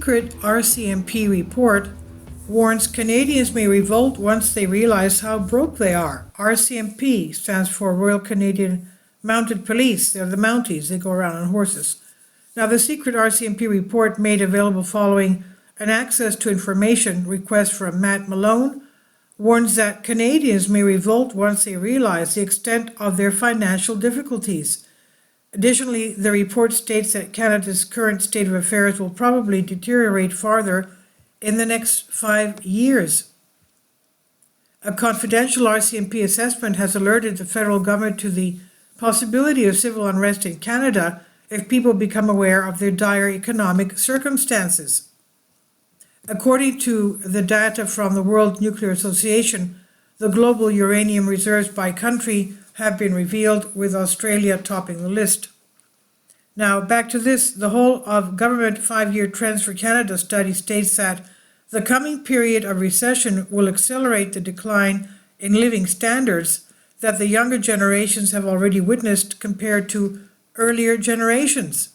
secret RCMP report warns Canadians may revolt once they realize how broke they are. RCMP stands for Royal Canadian Mounted Police. They're the Mounties. They go around on horses. Now, the secret RCMP report made available following an access to information request from Matt Malone warns that Canadians may revolt once they realize the extent of their financial difficulties. Additionally, the report states that Canada's current state of affairs will probably deteriorate farther in the next 5 years. A confidential RCMP assessment has alerted the federal government to the possibility of civil unrest in Canada if people become aware of their dire economic circumstances. According to the data from the World Nuclear Association, the global uranium reserves by country have been revealed, with Australia topping the list. Now, back to this. The whole of government 5-year Trends for Canada study states that the coming period of recession will accelerate the decline in living standards that the younger generations have already witnessed compared to earlier generations.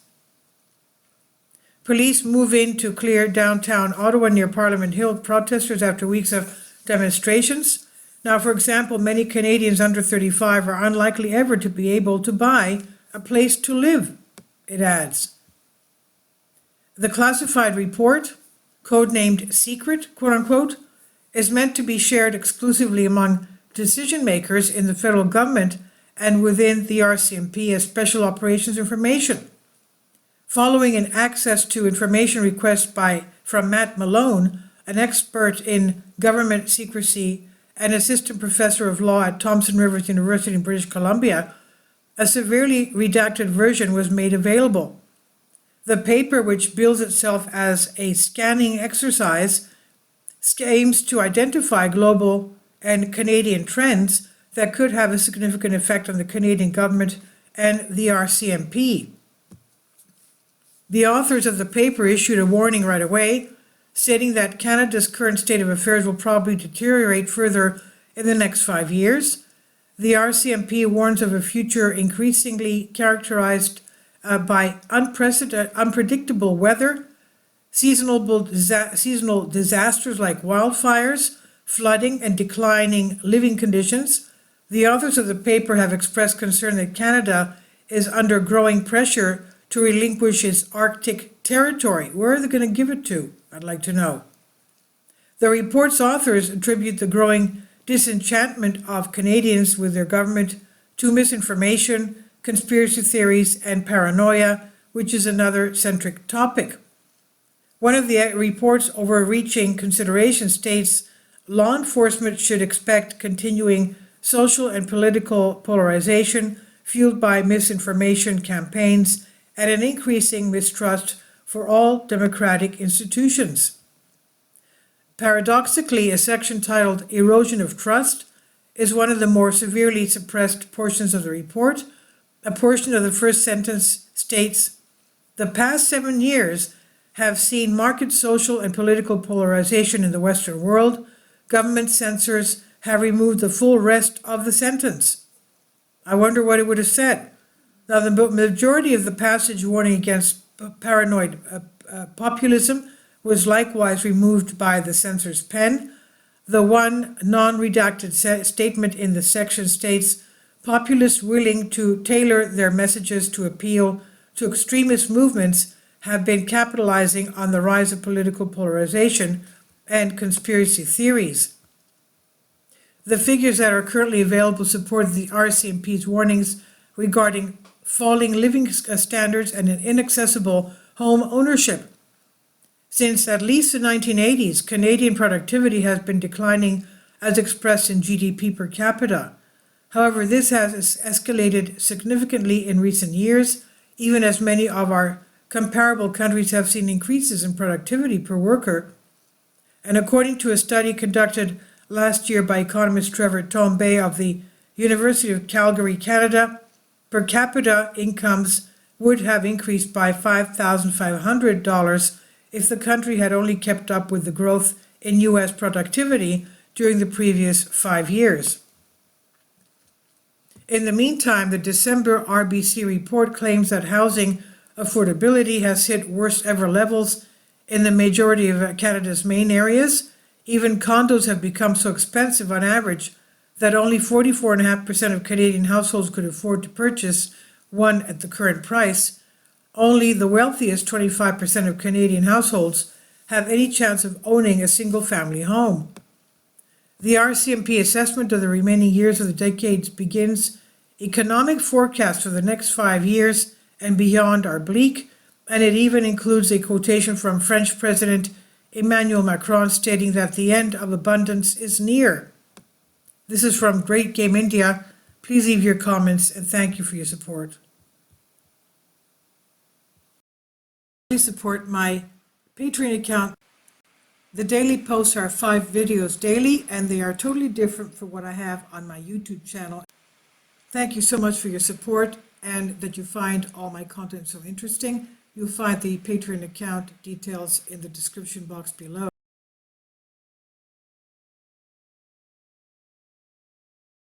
Police move in to clear downtown Ottawa near Parliament Hill protesters after weeks of demonstrations. Now, for example, many Canadians under 35 are unlikely ever to be able to buy a place to live, it adds. The classified report, codenamed Secret, quote-unquote, is meant to be shared exclusively among decision makers in the federal government and within the RCMP as special operations information. Following an access to information request from Matt Malone, an expert in government secrecy and assistant professor of law at Thompson Rivers University in British Columbia, a severely redacted version was made available. The paper, which bills itself as a scanning exercise, aims to identify global and Canadian trends that could have a significant effect on the Canadian government and the RCMP. The authors of the paper issued a warning right away, stating that Canada's current state of affairs will probably deteriorate further in the next 5 years. The RCMP warns of a future increasingly characterized by unpredictable weather, seasonal disasters like wildfires, flooding, and declining living conditions. The authors of the paper have expressed concern that Canada is under growing pressure to relinquish its Arctic territory. Where are they going to give it to? I'd like to know. The report's authors attribute the growing disenchantment of Canadians with their government to misinformation, conspiracy theories, and paranoia, which is another centric topic. One of the report's overreaching considerations states law enforcement should expect continuing social and political polarization fueled by misinformation campaigns and an increasing mistrust for all democratic institutions. Paradoxically, a section titled Erosion of Trust is one of the more severely suppressed portions of the report. A portion of the first sentence states, "The past 7 years have seen marked social and political polarization in the Western world. Government censors have removed the full rest of the sentence." I wonder what it would have said. Now, the majority of the passage warning against paranoid populism was likewise removed by the censor's pen. The one non-redacted statement in the section states, "Populists willing to tailor their messages to appeal to extremist movements have been capitalizing on the rise of political polarization and conspiracy theories." The figures that are currently available support the RCMP's warnings regarding falling living standards and an inaccessible home ownership. Since at least the 1980s, Canadian productivity has been declining as expressed in GDP per capita. However, this has escalated significantly in recent years, even as many of our comparable countries have seen increases in productivity per worker. And according to a study conducted last year by economist Trevor Tombay of the University of Calgary, Canada, per capita incomes would have increased by $5,500 if the country had only kept up with the growth in U.S. productivity during the previous 5 years. In the meantime, the December RBC report claims that housing affordability has hit worst ever levels in the majority of Canada's main areas. Even condos have become so expensive on average that only 44.5% of Canadian households could afford to purchase one at the current price. Only the wealthiest 25% of Canadian households have any chance of owning a single-family home. The RCMP assessment of the remaining years of the decade begins. Economic forecasts for the next 5 years and beyond are bleak, and it even includes a quotation from French President Emmanuel Macron stating that the end of abundance is near. This is from Great Game India. Please leave your comments and thank you for your support. Please support my Patreon account. The daily posts are 5 videos daily, and they are totally different from what I have on my YouTube channel. Thank you so much for your support and that you find all my content so interesting. You'll find the Patreon account details in the description box below.